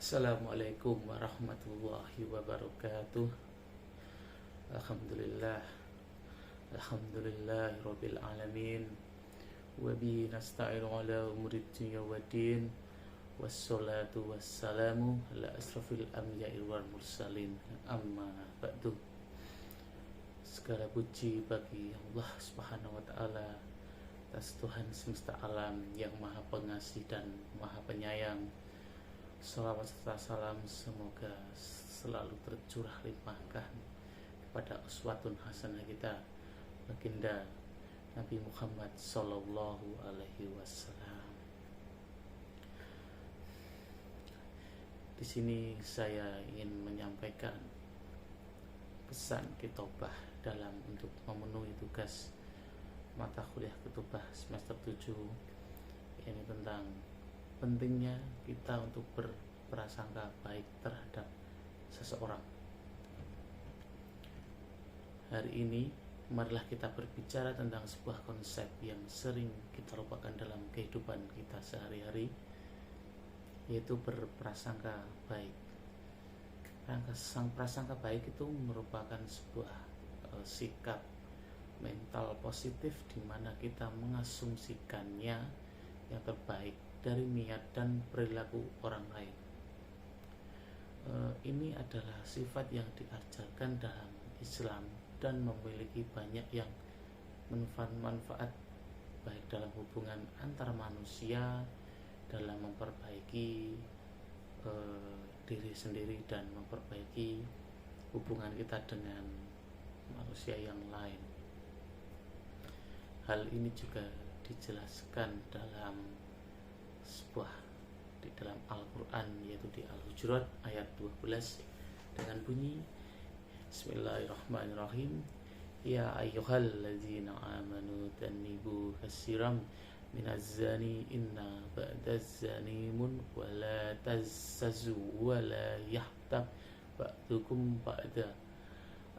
Assalamualaikum warahmatullahi wabarakatuh. Alhamdulillah. Alhamdulillahirabbil alamin. Wa bihi nasta'inu ala umuri dunya waddin. Wassalatu wassalamu ala asrafil anbiya'i wal mursalin. Amma ba'du. Segala puji bagi Allah Subhanahu wa taala, atas Tuhan semesta alam yang Maha Pengasih dan Maha Penyayang. Salawat serta salam semoga selalu tercurah limpahkan kepada uswatun hasanah kita, baginda Nabi Muhammad Sallallahu Alaihi Wasallam. Di sini saya ingin menyampaikan pesan Ketobah dalam untuk memenuhi tugas mata kuliah Ketobah semester 7, ini tentang pentingnya kita untuk berprasangka baik terhadap seseorang. Hari ini marilah kita berbicara tentang sebuah konsep yang sering kita lupakan dalam kehidupan kita sehari-hari, yaitu berprasangka baik. Prasangka baik itu merupakan sebuah sikap mental positif di mana kita mengasumsikannya yang terbaik dari niat dan perilaku orang lain. Ini adalah sifat yang diajarkan dalam Islam dan memiliki banyak yang manfaat baik dalam hubungan antar manusia, dalam memperbaiki diri sendiri dan memperbaiki hubungan kita dengan manusia yang lain. Hal ini juga dijelaskan dalam di dalam Al-Quran, yaitu di Al-Hujurat ayat 12 dengan bunyi Bismillahirrahmanirrahim. Ya ayyuhalladzina amanu tannibu katsiran minaz-zani inna ba'daz-zani mun wa la tazzazu wa la yahtab ba'dukum ba'da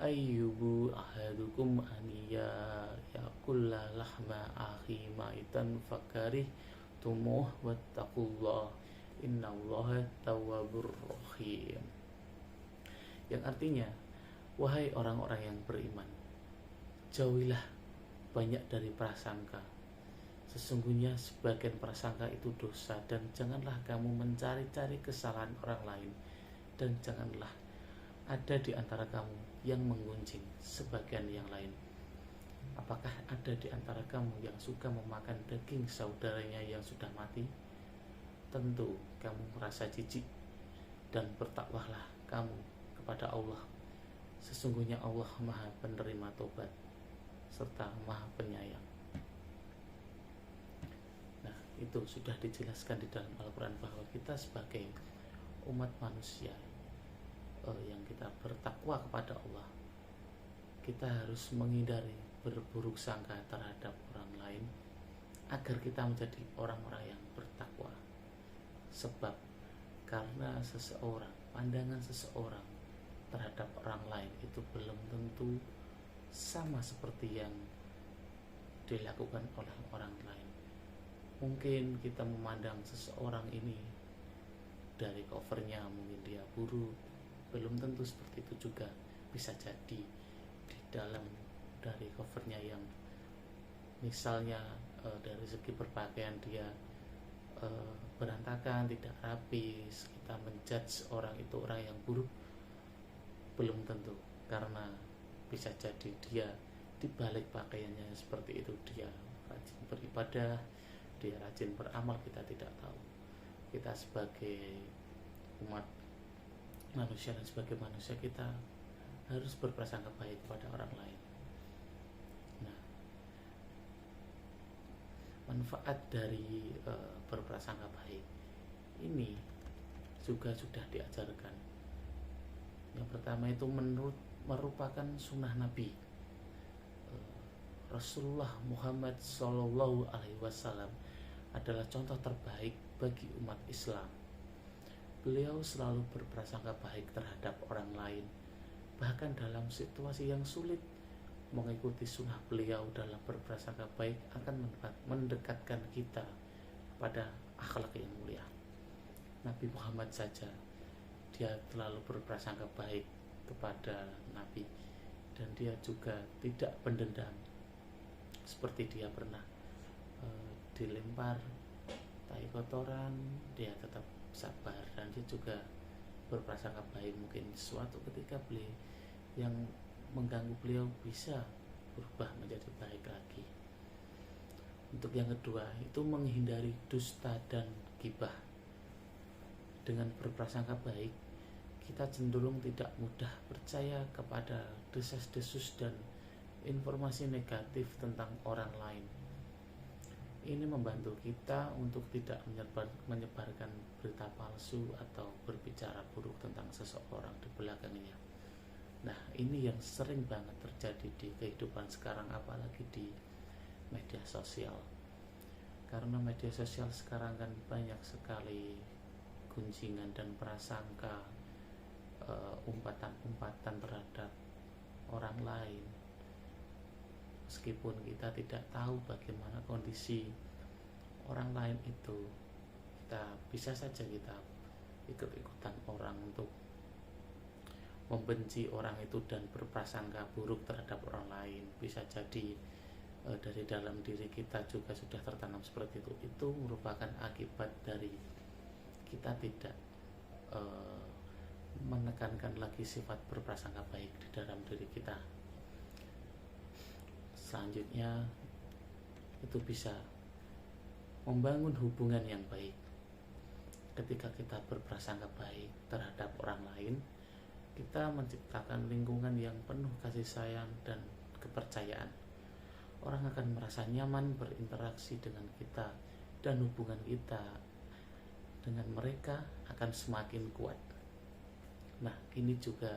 ayyubu ahadukum aniya yakulla lahma akhi maitan fakarih tumuh wattaqullah innallaha tawwabur rahim. Yang artinya, wahai orang-orang yang beriman, jauhilah banyak dari prasangka. Sesungguhnya sebagian prasangka itu dosa, dan janganlah kamu mencari-cari kesalahan orang lain, dan janganlah ada di antara kamu yang menggunjing sebagian yang lain. Apakah ada di antara kamu yang suka memakan daging saudaranya yang sudah mati? Tentu kamu merasa jijik, dan bertakwalah kamu kepada Allah. Sesungguhnya Allah Maha Penerima Tobat serta Maha Penyayang. Nah, itu sudah dijelaskan di dalam Al-Quran bahwa kita sebagai umat manusia yang kita bertakwa kepada Allah, kita harus menghindari berburuk sangka terhadap orang lain agar kita menjadi orang-orang yang bertakwa. Sebab karena pandangan seseorang terhadap orang lain itu belum tentu sama seperti yang dilakukan oleh orang lain. Mungkin kita memandang seseorang ini dari covernya mungkin dia buruk, belum tentu seperti itu juga. Bisa jadi di dalam dari covernya yang misalnya dari segi berpakaian dia berantakan, tidak rapi, kita menjudge orang itu orang yang buruk, belum tentu, karena bisa jadi dia di balik pakaiannya seperti itu dia rajin beribadah, dia rajin beramal, kita tidak tahu. Kita sebagai umat manusia dan sebagai manusia, kita harus berprasangka baik kepada orang lain. Nah, manfaat dari berprasangka baik ini juga sudah diajarkan. Yang pertama itu merupakan sunnah Nabi Rasulullah Muhammad Sallallahu Alaihi Wasallam adalah contoh terbaik bagi umat Islam. Beliau selalu berprasangka baik terhadap orang lain, bahkan dalam situasi yang sulit. Mengikuti sunnah beliau dalam berprasangka baik akan mendekatkan kita pada akhlak yang mulia. Nabi Muhammad saja dia terlalu berprasangka baik kepada Nabi, dan dia juga tidak pendendam seperti dia pernah dilempar tai kotoran, dia tetap sabar dan dia juga berprasangka baik. Mungkin suatu ketika beliau yang mengganggu beliau bisa berubah menjadi baik lagi. Untuk yang kedua itu menghindari dusta dan gibah. Dengan berprasangka baik, kita cenderung tidak mudah percaya kepada desas-desus dan informasi negatif tentang orang lain. Ini membantu kita untuk tidak menyebarkan berita palsu atau berbicara buruk tentang seseorang di belakangnya. Nah, ini yang sering banget terjadi di kehidupan sekarang, apalagi di media sosial. Karena media sosial sekarang kan banyak sekali gunjingan dan prasangka, umpatan-umpatan terhadap orang lain. Meskipun kita tidak tahu bagaimana kondisi orang lain itu, kita bisa saja kita ikut-ikutan orang untuk membenci orang itu dan berprasangka buruk terhadap orang lain. Bisa jadi dari dalam diri kita juga sudah tertanam seperti itu. Itu merupakan akibat dari kita tidak menekankan lagi sifat berprasangka baik di dalam diri kita. Selanjutnya itu bisa membangun hubungan yang baik. Ketika kita berprasangka baik terhadap orang lain, kita menciptakan lingkungan yang penuh kasih sayang dan kepercayaan. Orang akan merasa nyaman berinteraksi dengan kita, dan hubungan kita dengan mereka akan semakin kuat. Nah, ini juga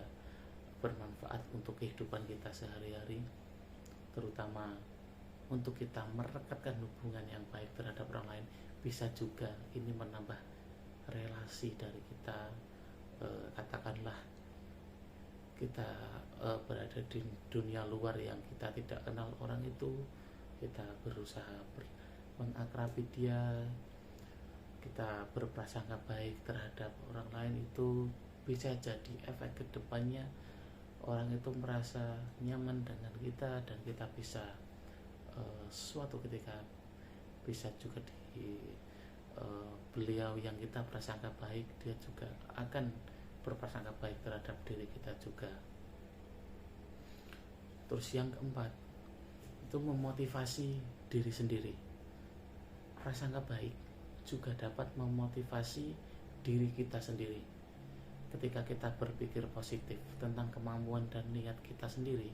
bermanfaat untuk kehidupan kita sehari-hari, terutama untuk kita merekatkan hubungan yang baik terhadap orang lain. Bisa juga ini menambah relasi dari kita. Katakanlah kita berada di dunia luar yang kita tidak kenal orang itu, kita berusaha mengakrabi dia, kita berprasangka baik terhadap orang lain, itu bisa jadi efek kedepannya orang itu merasa nyaman dengan kita, dan kita bisa suatu ketika bisa juga di beliau yang kita prasangka baik, dia juga akan berprasangka baik terhadap diri kita juga. Terus yang keempat itu memotivasi diri sendiri. Prasangka baik juga dapat memotivasi diri kita sendiri. Ketika kita berpikir positif tentang kemampuan dan niat kita sendiri,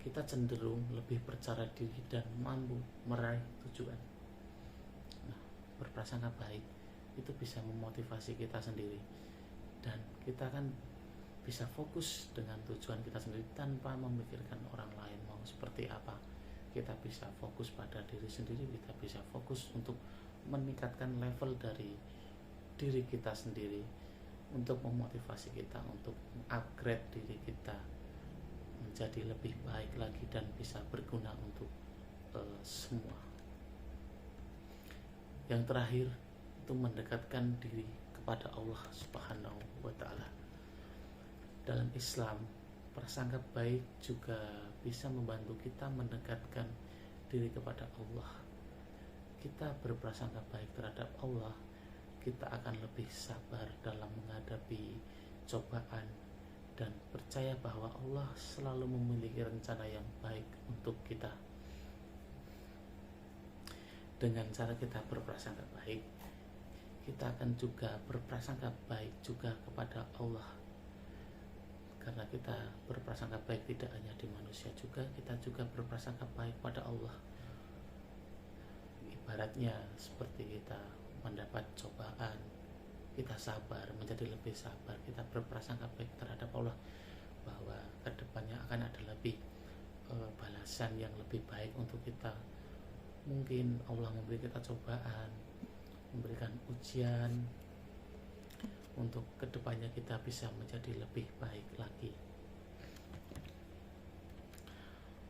kita cenderung lebih percaya diri dan mampu meraih tujuan. Nah, berprasangka baik itu bisa memotivasi kita sendiri, dan kita kan bisa fokus dengan tujuan kita sendiri tanpa memikirkan orang lain mau seperti apa. Kita bisa fokus pada diri sendiri, kita bisa fokus untuk meningkatkan level dari diri kita sendiri, untuk memotivasi kita untuk upgrade diri kita menjadi lebih baik lagi dan bisa berguna untuk semua. Yang terakhir itu mendekatkan diri kepada Allah Subhanahu wa Ta'ala. Dalam Islam, prasangka baik juga bisa membantu kita mendekatkan diri kepada Allah. Kita berprasangka baik terhadap Allah, kita akan lebih sabar dalam menghadapi cobaan dan percaya bahwa Allah selalu memiliki rencana yang baik untuk kita. Dengan cara kita berprasangka baik, kita akan juga berprasangka baik juga kepada Allah. Karena kita berprasangka baik tidak hanya di manusia juga, kita juga berprasangka baik pada Allah. Ibaratnya seperti kita mendapat cobaan, kita sabar, menjadi lebih sabar, kita berprasangka baik terhadap Allah bahwa kedepannya akan ada lebih balasan yang lebih baik untuk kita. Mungkin Allah memberi kita cobaan, memberikan ujian untuk kedepannya kita bisa menjadi lebih baik lagi.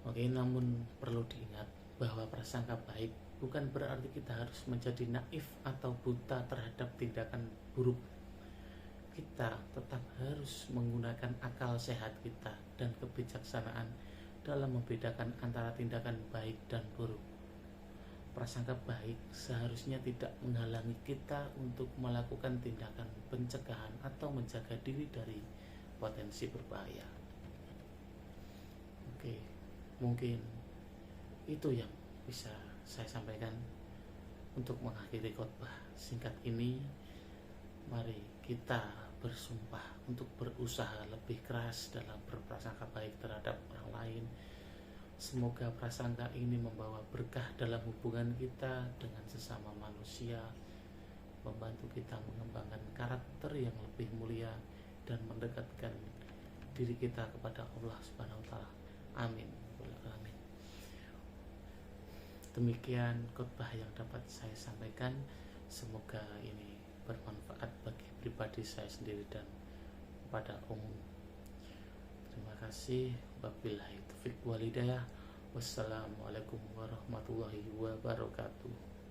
Oke, namun perlu diingat bahwa prasangka baik bukan berarti kita harus menjadi naif atau buta terhadap tindakan buruk. kita tetap harus menggunakan akal sehat kita dan kebijaksanaan dalam membedakan antara tindakan baik dan buruk. Prasangka baik seharusnya tidak menghalangi kita untuk melakukan tindakan pencegahan atau menjaga diri dari potensi berbahaya. Oke, mungkin itu yang bisa saya sampaikan untuk mengakhiri khotbah singkat ini. Mari kita bersumpah untuk berusaha lebih keras dalam berprasangka baik terhadap orang lain. Semoga prasangka ini membawa berkah dalam hubungan kita dengan sesama manusia, membantu kita mengembangkan karakter yang lebih mulia dan mendekatkan diri kita kepada Allah Subhanahu wa taala. Amin. Amin. Demikian khotbah yang dapat saya sampaikan. Semoga ini bermanfaat bagi pribadi saya sendiri dan pada umum. Terima kasih. Wabillahi taufiq wal hidayah. Wassalamualaikum warahmatullahi wabarakatuh.